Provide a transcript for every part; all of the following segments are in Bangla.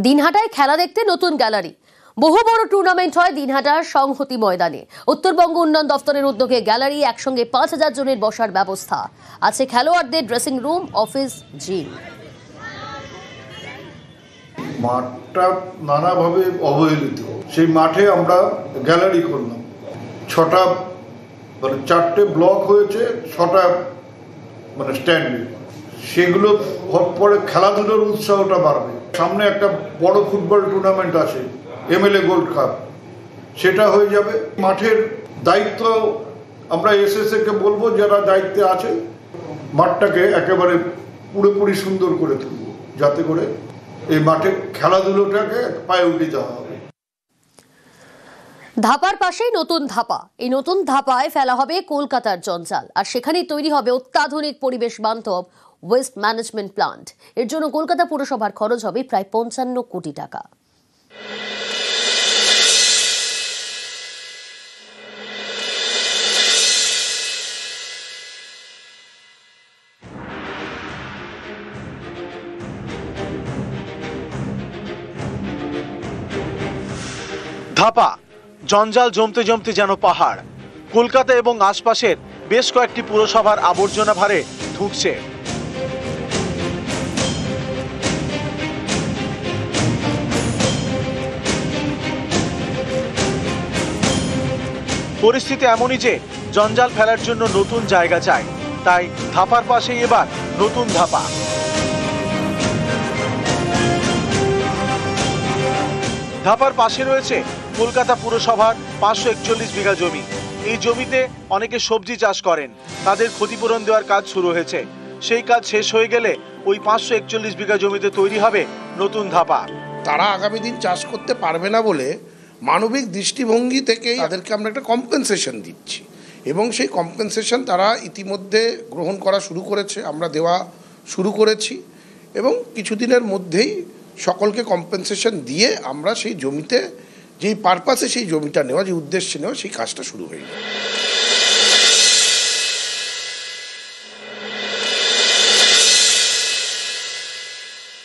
দিনহাটায় খেলা দেখতে নতুন গ্যালারি। বহু বড় টুর্নামেন্ট হয় দিনহাটার সংহতি ময়দানে। উত্তরবঙ্গ উন্নয়ন দফতরের উদ্যোগে গ্যালারি, একসঙ্গে ৫,০০০ জনের বসার ব্যবস্থা আছে। খেলোয়াড়দের ড্রেসিং রুম, অফিস, জিম। মাঠটা নানাভাবে অবহেলিত, সেই মাঠে আমরা গ্যালারি করলাম। 4টে ব্লক হয়েছে, 6টা স্ট্যান্ড। সেগুলো পরে খেলাধুলার উৎসাহটা বাড়বে। সামনে একটা বড় ফুটবল টুর্নামেন্ট আছে, MLA গোল্ড কাপ, সেটা হয়ে যাবে। মাঠের দায়িত্ব আমরা SSA কে বলবো, যারা দায়িত্বে আছে, মাঠটাকে একেবারে পুরোপুরি সুন্দর করে তুলব, যাতে করে এই মাঠে খেলাধুলোটাকে প্রায়োরিটি দেওয়া হবে। ধাপার পাশেই নতুন ধাপা। এই নতুন ধাপায় ফেলা হবে কলকাতার জঞ্জাল, আর সেখানেই তৈরি হবে অত্যাধুনিক পরিবেশ বান্ধব ওয়েস্ট ম্যানেজমেন্ট প্লান্ট। এর জন্য কলকাতা পুরসভার খরচ হবে প্রায় ৫৫ কোটি টাকা। ধাপা জঞ্জাল জমতে জমতে যেন পাহাড়। কলকাতা এবং আশপাশের বেশ কয়েকটি পুরসভার আবর্জনা ভারে ঢুকছে। পরিস্থিতি এমনই যে জঞ্জাল ফেলার জন্য নতুন জায়গা চাই। তাই ধাপার পাশেই এবার নতুন ধাপা। ধাপার পাশে রয়েছে কলকাতা পুরসভার ৫৪১ বিঘা জমি। এই জমিতে অনেকে সবজি চাষ করেন, তাদের ক্ষতিপূরণ দেওয়ার কাজ শুরু হয়েছে। সেই কাজ শেষ হয়ে গেলে ওই ৫৪১ বিঘা জমিতে তৈরি হবে নতুন ধাপা। তারা আগামী দিন চাষ করতে পারবে না বলে মানবিক দৃষ্টিভঙ্গি থেকে তাদেরকে আমরা একটা কম্পেনসেশন দিচ্ছি, এবং সেই কম্পেনসেশন তারা ইতিমধ্যে গ্রহণ করা শুরু করেছে, আমরা দেওয়া শুরু করেছি, এবং কিছুদিনের মধ্যেই সকলকে কম্পেনসেশন দিয়ে আমরা সেই জমিতে, যেই পারপাসে সেই জমিটা নেওয়া, যে উদ্দেশ্যে নেওয়া, সেই কাজটা শুরু হয়ে যাবে।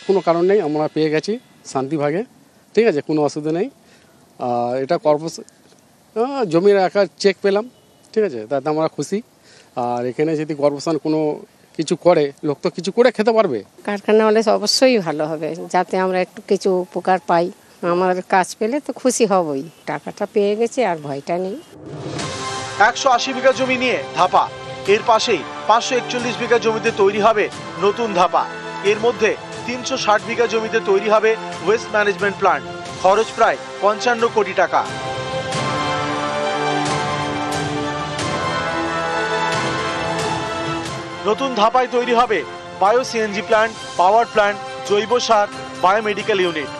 কোনো কারণ নেই, আমরা পেয়ে গেছি শান্তিভাগে, ঠিক আছে, কোনো অসুবিধা নেই। এটা কর্পোরেশন জমির একটা চেক পেলাম, ঠিক আছে, তাতে আমরা খুশি। আর এখানে যদি কর্পোরেশন কোনো কিছু করে, লোক তো কিছু করে খেতে পারবে। কারখানা হলে অবশ্যই ভালো হবে, যাতে আমরা একটু কিছু উপকার পাই। আমার কাজ পেলে তো খুশি হবই, টাকাটা পেয়ে গেছি, আর ভয়টা নেই। ১৮০ বিঘা জমি নিয়ে ধাপা, এর পাশেই ৫৪১ বিঘা জমিতে তৈরি হবে নতুন ধাপা। এর মধ্যে ৩৬০ বিঘা জমিতে তৈরি হবে ওয়েস্ট ম্যানেজমেন্ট প্লান্ট। খরচ প্রায় ৫৫ কোটি টাকা। নতুন ধাপায় তৈরি হবে bio CNG plant, power plant, জৈব সার, বায়োমেডিকেল ইউনিট।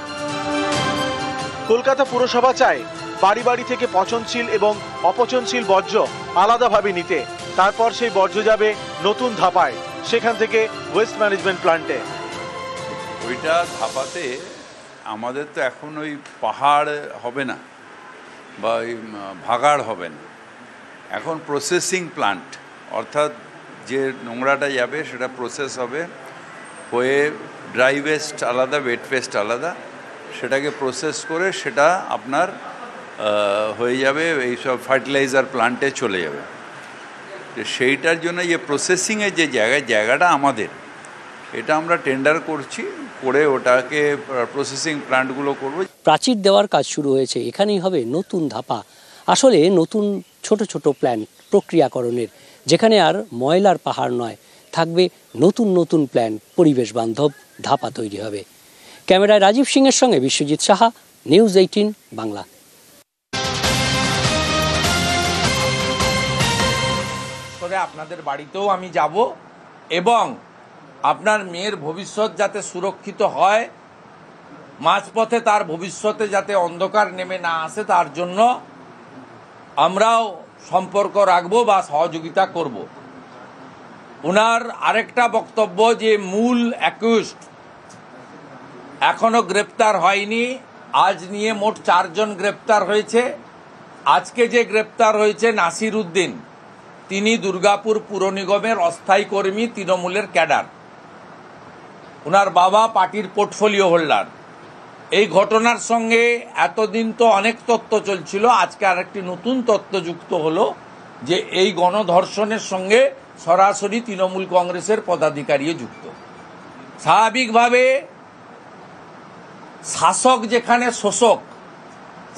কলকাতা পুরসভা চায় বাড়ি বাড়ি থেকে পচনশীল এবং অপচনশীল বর্জ্য আলাদাভাবে নিতে। তারপর সেই বর্জ্য যাবে নতুন ধাপায়, সেখান থেকে ওয়েস্ট ম্যানেজমেন্ট প্ল্যান্টে। ওইটা ধাপাতে আমাদের তো এখন ওই পাহাড় হবে না বা ওই ভাগাড় হবে না, এখন প্রসেসিং প্ল্যান্ট, অর্থাৎ যে নোংরাটা যাবে সেটা প্রসেস হবে, হয়ে ড্রাই ওয়েস্ট আলাদা, ওয়েট ওয়েস্ট আলাদা, সেটাকে প্রসেস করে সেটা আপনার হয়ে যাবে এইসব ফার্টিলাইজার প্ল্যান্টে চলে যাবে। সেইটার জন্য যে প্রসেসিংয়ের যে জায়গাটা আমাদের, এটা আমরা টেন্ডার করছি, করে ওটাকে প্রসেসিং প্ল্যান্টগুলো করব। প্রাচীর দেওয়ার কাজ শুরু হয়েছে, এখানেই হবে নতুন ধাপা। আসলে নতুন ছোট ছোট প্ল্যান্ট প্রক্রিয়াকরণের, যেখানে আর ময়লার পাহাড় নয়, থাকবে নতুন নতুন প্ল্যান্ট, পরিবেশ বান্ধব ধাপা তৈরি হবে। ক্যামেরায় রাজীব সিংয়ের সঙ্গে বিশ্বজিৎ সাহা, নিউজ 18 বাংলা। আপনাদের বাড়িতেও আমি যাব, এবং আপনার মেয়ের ভবিষ্যৎ যাতে সুরক্ষিত হয়, মাঝপথে তার ভবিষ্যতে যাতে অন্ধকার নেমে না আসে, তার জন্য আমরাও সম্পর্ক রাখবো বা সহযোগিতা করব। ওনার আরেকটা বক্তব্য যে মূল অ্যাকিউজড এখনো গ্রেপ্তার হয়নি। আজ নিয়ে মোট 4 জন গ্রেপ্তার হয়েছে। আজকে যে গ্রেপ্তার হয়েছে নাসির উদ্দিন, তিনি দুর্গাপুর পুর নিগমের অস্থায়ী কর্মী, তৃণমূলের ক্যাডার। ওনার বাবা পার্টির পোর্টফোলিও হোল্ডার। এই ঘটনার সঙ্গে এতদিন তো অনেক তথ্য চলছিল, আজকে আরেকটি নতুন তথ্য যুক্ত হলো যে এই গণধর্ষণের সঙ্গে সরাসরি তৃণমূল কংগ্রেসের পদাধিকারী যুক্ত। স্বাভাবিকভাবে শাসক যেখানে শোষক,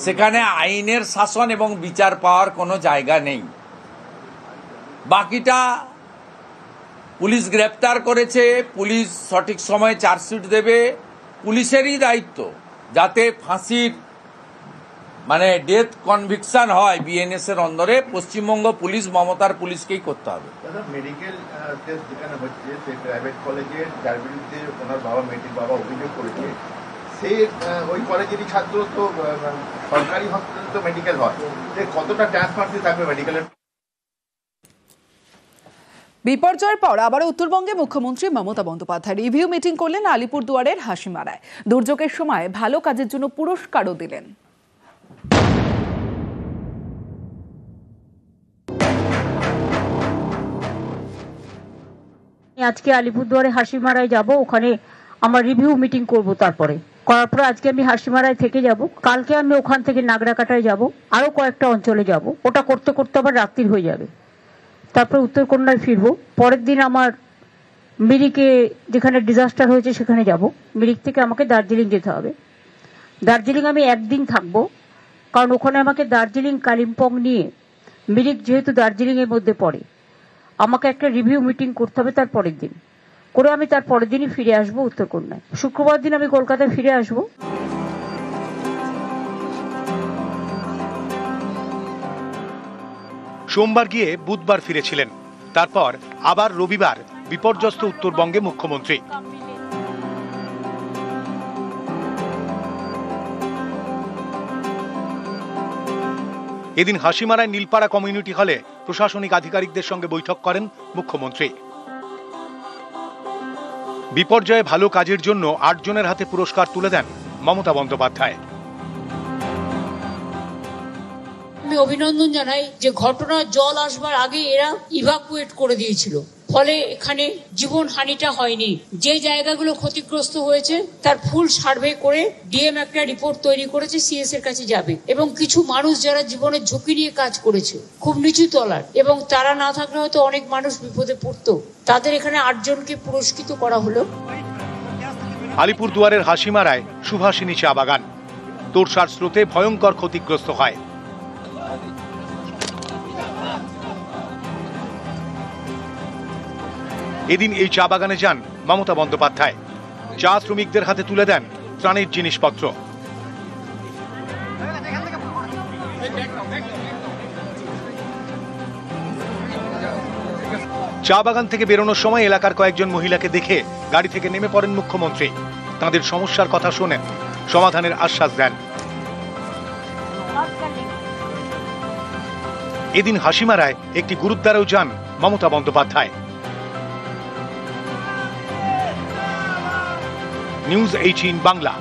সেখানে আইনের শাসন এবং বিচার পাওয়ার কোনো জায়গা নেই। বাকিটা পুলিশ গ্রেপ্তার করেছে, পুলিশ সঠিক সময়ে চার্জশিট দেবে, পুলিশেরই দায়িত্ব যাতে ফাঁসির মানে ডেথ কনভিকশন হয় বিএনএস এর অন্দরে। পশ্চিমবঙ্গ পুলিশ মমতার পুলিশকেই করতে হবে। মেডিকেল টেস্ট যেখানে হচ্ছে সেই প্রাইভেট কলেজে যার বিরুদ্ধে ওনার বাবা মেয়েটির বাবা অভিযোগ করেছে, সে ওই কলেজেরই ছাত্র, তো সরকারি হসপিটালে তো মেডিকেল হয়, কতটা ট্রান্সপারেন্সি থাকবে মেডিকেলের? বিপর্যয়ের পর আবারও উত্তরবঙ্গে মুখ্যমন্ত্রী মমতা বন্দ্যোপাধ্যায় রিভিউ মিটিং করলেন আলিপুরদুয়ারের হাসিমারায়। দুর্যোগের সময় ভালো কাজের জন্য পুরস্কারও দিলেন। আজকে আলিপুরদুয়ারে হাসিমারায় যাব, ওখানে আমার রিভিউ মিটিং করব, তারপরে করার পরে আজকে আমি হাসিমারায় থেকে যাব, কালকে আমি ওখান থেকে নাগরাকাটায় যাব, আরো কয়েকটা অঞ্চলে যাব, ওটা করতে করতে আবার রাত্রি হয়ে যাবে, তারপরে উত্তরকন্যায় ফিরবো। পরের দিন আমার মিরিকে যেখানে ডিজাস্টার হয়েছে সেখানে যাব, মিরিক থেকে আমাকে দার্জিলিং যেতে হবে। দার্জিলিং আমি একদিন থাকবো, কারণ ওখানে আমাকে দার্জিলিং কালিম্পং নিয়ে, মিরিক যেহেতু দার্জিলিং এর মধ্যে পড়ে, আমাকে একটা রিভিউ মিটিং করতে হবে তার পরের দিন করে, আমি তার পরের দিনই ফিরে আসবো উত্তরকন্যায়। শুক্রবার দিন আমি কলকাতায় ফিরে আসবো। সোমবার গিয়ে বুধবার ফিরেছিলেন, তারপর আবার রবিবার বিপর্যস্ত উত্তরবঙ্গে মুখ্যমন্ত্রী। এদিন হাসিমারায় নীলপাড়া কমিউনিটি হলে প্রশাসনিক আধিকারিকদের সঙ্গে বৈঠক করেন মুখ্যমন্ত্রী। বিপর্যয়ে ভালো কাজের জন্য 8 জনের হাতে পুরস্কার তুলে দেন মমতা বন্দ্যোপাধ্যায়। আমি অভিনন্দন জানাই যে ঘটনা জল আসবার আগে এরা ইভাকুয়েট করে দিয়েছিল, ফলে এখানে জীবন হানিটা হয়নি। যে জায়গাগুলো ক্ষতিগ্রস্ত হয়েছে তার ফুল সার্ভে করে ডিএম একটা রিপোর্ট তৈরি করেছে, সিএস এর কাছে যাবে। এবং কিছু মানুষ যারা জীবনের ঝুঁকি নিয়ে কাজ করেছে খুব নিচু তলার, এবং তারা না থাকলে হয়তো অনেক মানুষ বিপদে পড়তো, তাদের এখানে 8 জনকে পুরস্কৃত করা হলো। আলিপুরদুয়ারের হাসিমারায় সুভাষিনী চা বাগান তোরসার স্রোতে ভয়ঙ্কর ক্ষতিগ্রস্ত হয়। এদিন এই চা বাগানে যান মমতা বন্দ্যোপাধ্যায়, চা শ্রমিকদের হাতে তুলে দেন ত্রাণের জিনিসপত্র। চা বাগান থেকে বেরোনোর সময় এলাকার কয়েকজন মহিলাকে দেখে গাড়ি থেকে নেমে পড়েন মুখ্যমন্ত্রী, তাদের সমস্যার কথা শোনেন, সমাধানের আশ্বাস দেন। এদিন হাসিমারায় একটি গুরুদ্বারেও যান মমতা বন্দ্যোপাধ্যায়। নিউজ 18 বাংলা।